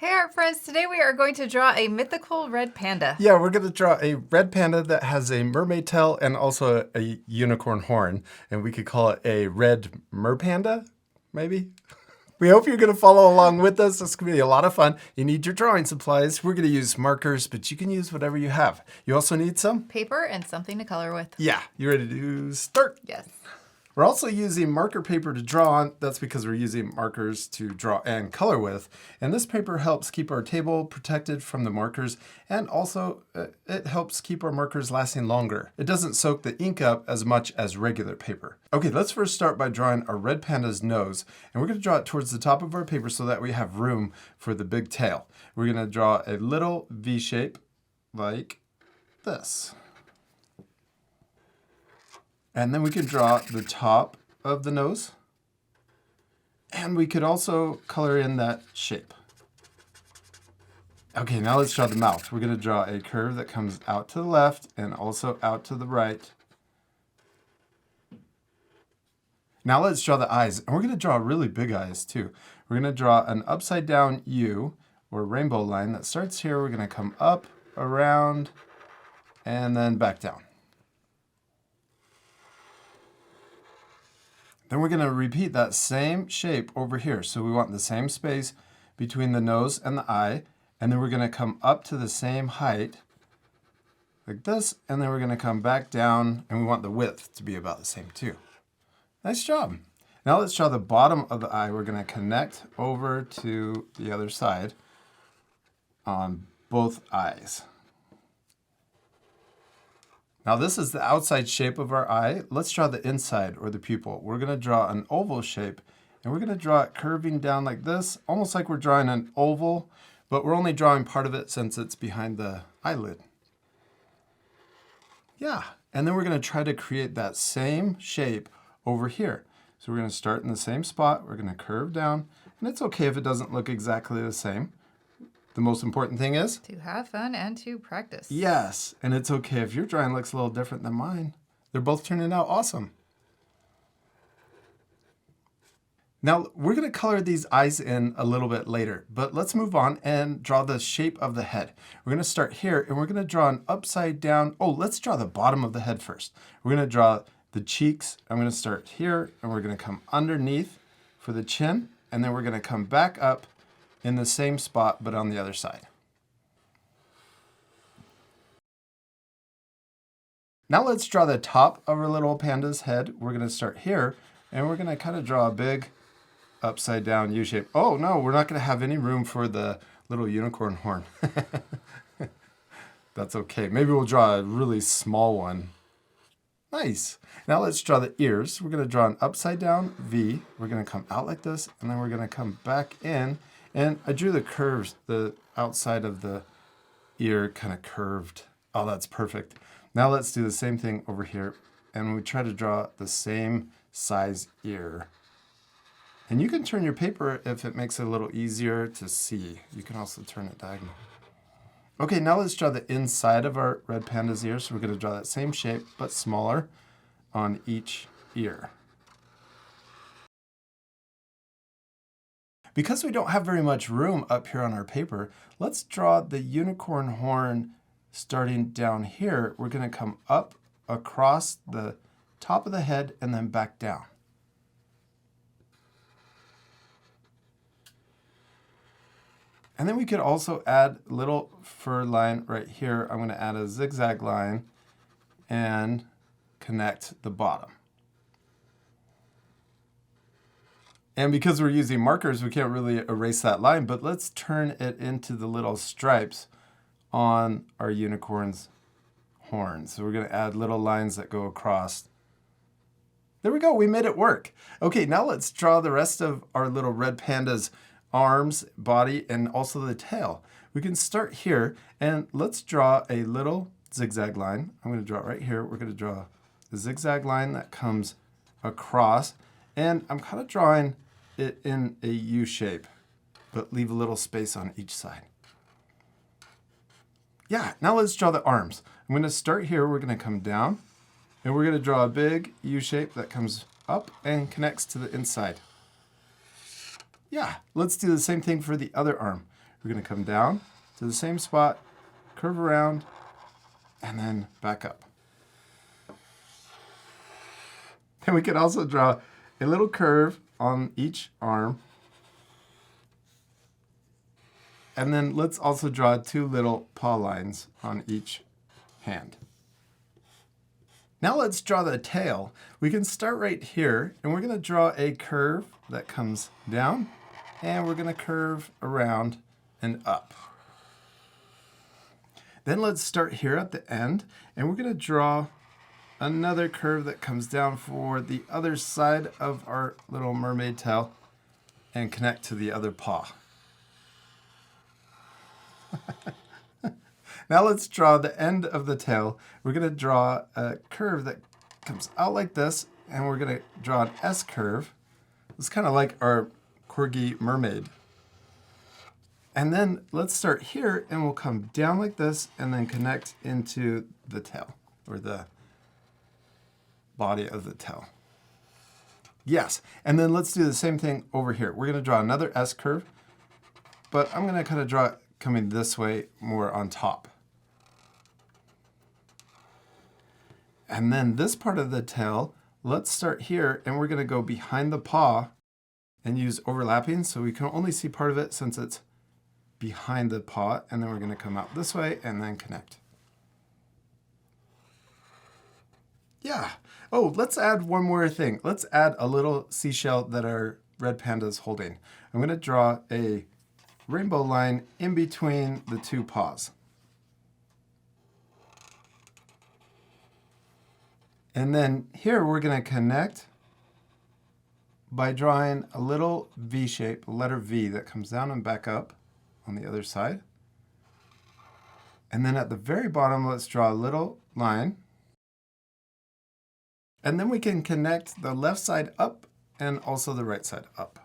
Hey art friends, today we are going to draw a mythical red panda. Yeah, we're going to draw a red panda that has a mermaid tail and also a unicorn horn. And we could call it a red merpanda, maybe? We hope you're going to follow along with us. This is going to be a lot of fun. You need your drawing supplies. We're going to use markers, but you can use whatever you have. You also need some? Paper and something to color with. Yeah, you ready to start? Yes. We're also using marker paper to draw on. That's because we're using markers to draw and color with. And this paper helps keep our table protected from the markers, and also it helps keep our markers lasting longer. It doesn't soak the ink up as much as regular paper. Okay, let's first start by drawing our red panda's nose. And we're going to draw it towards the top of our paper so that we have room for the big tail. We're going to draw a little V shape like this. And then we can draw the top of the nose. And we could also color in that shape. Okay, now let's draw the mouth. We're going to draw a curve that comes out to the left and also out to the right. Now let's draw the eyes. And we're going to draw really big eyes too. We're going to draw an upside down U or rainbow line that starts here. We're going to come up, around, and then back down. Then we're going to repeat that same shape over here. So we want the same space between the nose and the eye. And then we're going to come up to the same height like this. And then we're going to come back down. And we want the width to be about the same too. Nice job. Now let's draw the bottom of the eye. We're going to connect over to the other side on both eyes. Now this is the outside shape of our eye. Let's draw the inside or the pupil. We're going to draw an oval shape, and we're going to draw it curving down like this, almost like we're drawing an oval, but we're only drawing part of it since it's behind the eyelid. Yeah, and then we're going to try to create that same shape over here. So we're going to start in the same spot. We're going to curve down, and it's okay if it doesn't look exactly the same. The most important thing is to have fun and to practice. Yes, and it's okay if your drawing looks a little different than mine. They're both turning out awesome. Now, we're going to color these eyes in a little bit later, but let's move on and draw the shape of the head. We're going to start here, and we're going to draw an upside down. Oh, let's draw the bottom of the head first. We're going to draw the cheeks. I'm going to start here, and we're going to come underneath for the chin, and then we're going to come back up in the same spot, but on the other side. Now let's draw the top of our little panda's head. We're going to start here, and we're going to kind of draw a big upside down U shape. Oh no, we're not going to have any room for the little unicorn horn. That's okay. Maybe we'll draw a really small one. Nice. Now let's draw the ears. We're going to draw an upside down V. We're going to come out like this, and then we're going to come back in. And I drew the curves, the outside of the ear kind of curved. Oh, that's perfect. Now let's do the same thing over here. And we try to draw the same size ear. And you can turn your paper if it makes it a little easier to see. You can also turn it diagonal. Okay, now let's draw the inside of our red panda's ear. So we're going to draw that same shape, but smaller on each ear. Because we don't have very much room up here on our paper, let's draw the unicorn horn starting down here. We're going to come up across the top of the head and then back down. And then we could also add a little fur line right here. I'm going to add a zigzag line and connect the bottom. And because we're using markers, we can't really erase that line, but let's turn it into the little stripes on our unicorn's horns. So we're going to add little lines that go across. There we go. We made it work. Okay, now let's draw the rest of our little red panda's arms, body, and also the tail. We can start here, and let's draw a little zigzag line. I'm going to draw it right here. We're going to draw a zigzag line that comes across. And I'm kind of drawing it in a U shape, but leave a little space on each side. Yeah, now let's draw the arms. I'm going to start here. We're going to come down, and we're going to draw a big U shape that comes up and connects to the inside. Yeah, let's do the same thing for the other arm. We're going to come down to the same spot, curve around, and then back up. And we can also draw a little curve on each arm. And then let's also draw 2 little paw lines on each hand. Now let's draw the tail. We can start right here, and we're going to draw a curve that comes down, and we're going to curve around and up. Then let's start here at the end, and we're going to draw another curve that comes down for the other side of our little mermaid tail and connect to the other paw. Now let's draw the end of the tail. We're going to draw a curve that comes out like this, and we're going to draw an S curve. It's kind of like our corgi mermaid. And then let's start here, and we'll come down like this and then connect into the tail, or the body of the tail. Yes, and then let's do the same thing over here. We're going to draw another S curve, but I'm going to kind of draw it coming this way more on top. And then this part of the tail, let's start here, and we're going to go behind the paw and use overlapping so we can only see part of it since it's behind the paw, and then we're going to come out this way and then connect. Yeah. Oh, let's add one more thing. Let's add a little seashell that our red panda is holding. I'm going to draw a rainbow line in between the 2 paws. And then here we're going to connect by drawing a little V shape, a letter V that comes down and back up on the other side. And then at the very bottom, let's draw a little line. And then we can connect the left side up and also the right side up.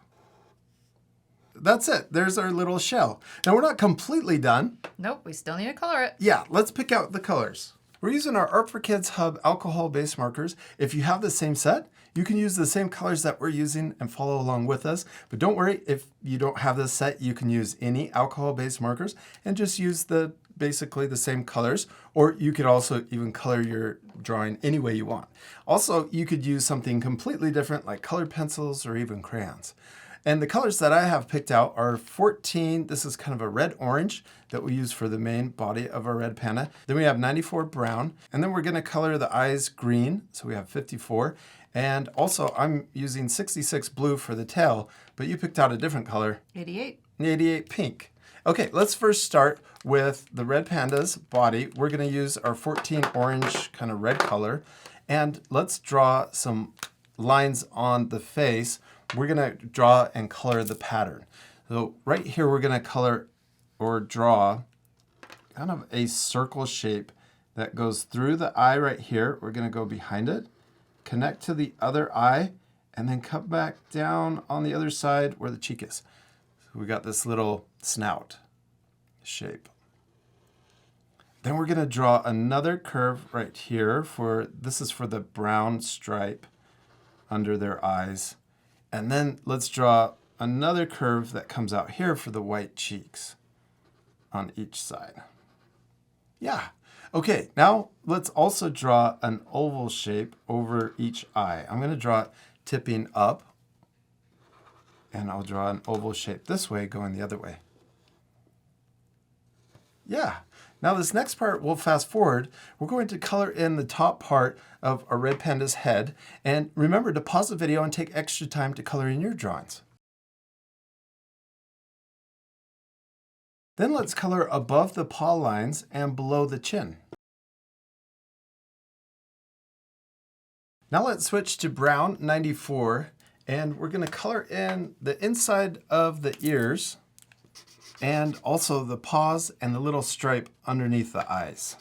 That's it. There's our little shell. Now we're not completely done. Nope, we still need to color it. Yeah, let's pick out the colors. We're using our Art for Kids Hub alcohol-based markers. If you have the same set, you can use the same colors that we're using and follow along with us. But don't worry, if you don't have this set, you can use any alcohol-based markers and just use basically the same colors, or you could also even color your drawing any way you want. Also, you could use something completely different like colored pencils or even crayons. And the colors that I have picked out are 14. This is kind of a red-orange that we use for the main body of our red panda. Then we have 94 brown. And then we're going to color the eyes green. So we have 54. And also, I'm using 66 blue for the tail, but you picked out a different color. 88. 88 pink. Okay, let's first start with the red panda's body. We're going to use our 14 orange kind of red color. And let's draw some lines on the face. We're going to draw and color the pattern. So right here, we're going to color or draw kind of a circle shape that goes through the eye right here. We're going to go behind it, connect to the other eye, and then come back down on the other side where the cheek is. So we got this little snout shape. Then we're going to draw another curve right here this is for the brown stripe under their eyes. And then let's draw another curve that comes out here for the white cheeks on each side. Yeah. Okay, now let's also draw an oval shape over each eye. I'm going to draw it tipping up, and I'll draw an oval shape this way going the other way. Yeah. Now this next part, we'll fast forward. We're going to color in the top part of our red panda's head. And remember to pause the video and take extra time to color in your drawings. Then let's color above the paw lines and below the chin. Now let's switch to brown 94, and we're going to color in the inside of the ears and also the paws and the little stripe underneath the eyes.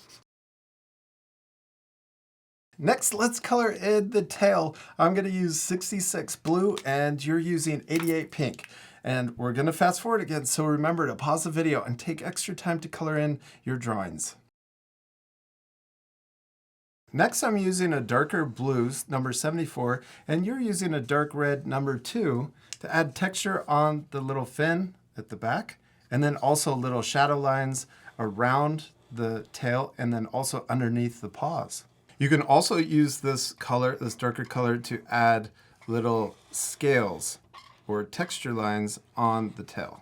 Next, let's color in the tail. I'm going to use 66 blue and you're using 88 pink. And we're going to fast forward again, so remember to pause the video and take extra time to color in your drawings. Next, I'm using a darker blue, number 74, and you're using a dark red, number 2, to add texture on the little fin at the back And then also little shadow lines around the tail and then also underneath the paws. You can also use this color, this darker color, to add little scales or texture lines on the tail.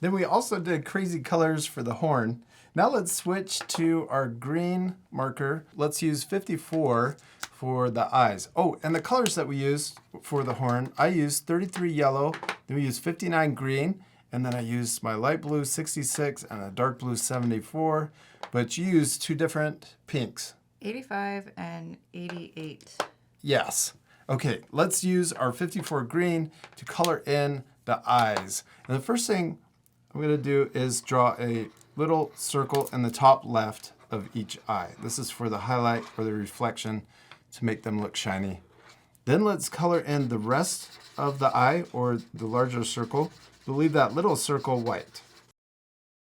Then we also did crazy colors for the horn. Now let's switch to our green marker. Let's use 54 for the eyes. Oh, and the colors that we used for the horn, I used 33 yellow, then we used 59 green, and then I used my light blue 66 and a dark blue 74, but you used two different pinks. 85 and 88. Yes. Okay, let's use our 54 green to color in the eyes. And the first thing I'm going to do is draw a little circle in the top left of each eye. This is for the highlight or the reflection to make them look shiny. Then let's color in the rest of the eye or the larger circle. We'll leave that little circle white.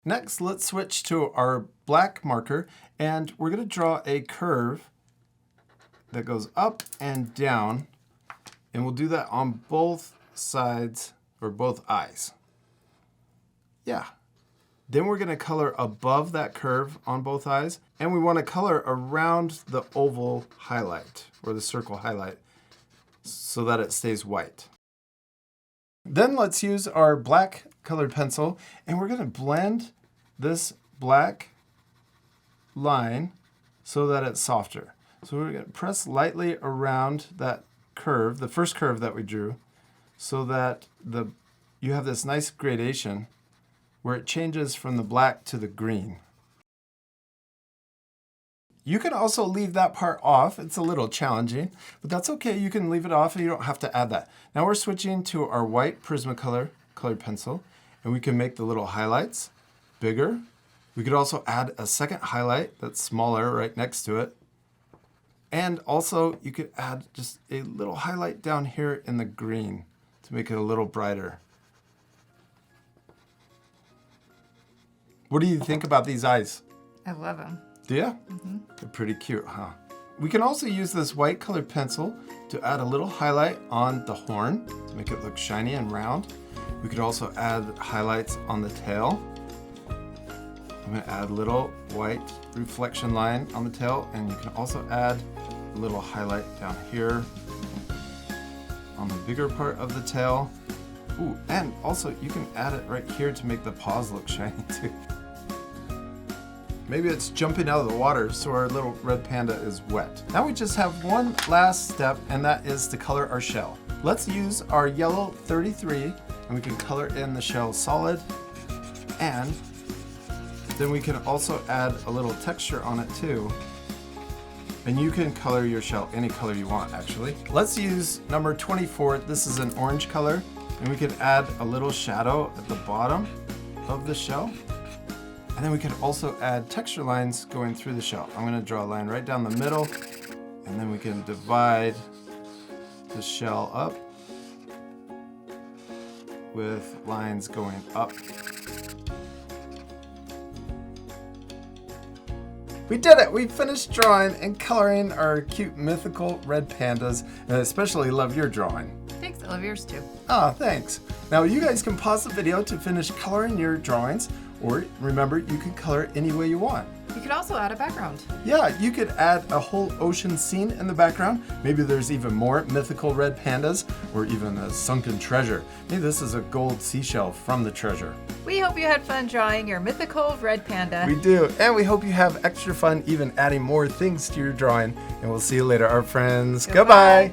Next, let's switch to our black marker and we're going to draw a curve that goes up and down, and we'll do that on both sides or both eyes. Yeah. Then we're going to color above that curve on both eyes, and we want to color around the oval highlight or the circle highlight so that it stays white. Then let's use our black colored pencil, and we're going to blend this black line so that it's softer. So we're going to press lightly around that curve, the first curve that we drew, so that you have this nice gradation where it changes from the black to the green. You can also leave that part off. It's a little challenging, but that's okay. You can leave it off and you don't have to add that. Now we're switching to our white Prismacolor colored pencil, and we can make the little highlights bigger. We could also add a second highlight that's smaller right next to it. And also you could add just a little highlight down here in the green to make it a little brighter. What do you think about these eyes? I love them. Do you? They're pretty cute, huh? We can also use this white colored pencil to add a little highlight on the horn to make it look shiny and round. We could also add highlights on the tail. I'm going to add a little white reflection line on the tail, and you can also add a little highlight down here on the bigger part of the tail. Ooh, and also you can add it right here to make the paws look shiny too. Maybe it's jumping out of the water, so our little red panda is wet. Now we just have one last step, and that is to color our shell. Let's use our yellow 33, and we can color in the shell solid, and then we can also add a little texture on it too. And you can color your shell any color you want, actually. Let's use number 24. This is an orange color, and we can add a little shadow at the bottom of the shell. And then we can also add texture lines going through the shell. I'm gonna draw a line right down the middle, and then we can divide the shell up with lines going up. We did it! We finished drawing and coloring our cute mythical red pandas, and I especially love your drawing. Thanks, I love yours too. Ah, thanks. Now you guys can pause the video to finish coloring your drawings, or remember, you can color any way you want. You could also add a background. Yeah, you could add a whole ocean scene in the background. Maybe there's even more mythical red pandas, or even a sunken treasure. Maybe this is a gold seashell from the treasure. We hope you had fun drawing your mythical red panda. We do, and we hope you have extra fun even adding more things to your drawing. And we'll see you later, our friends. Goodbye.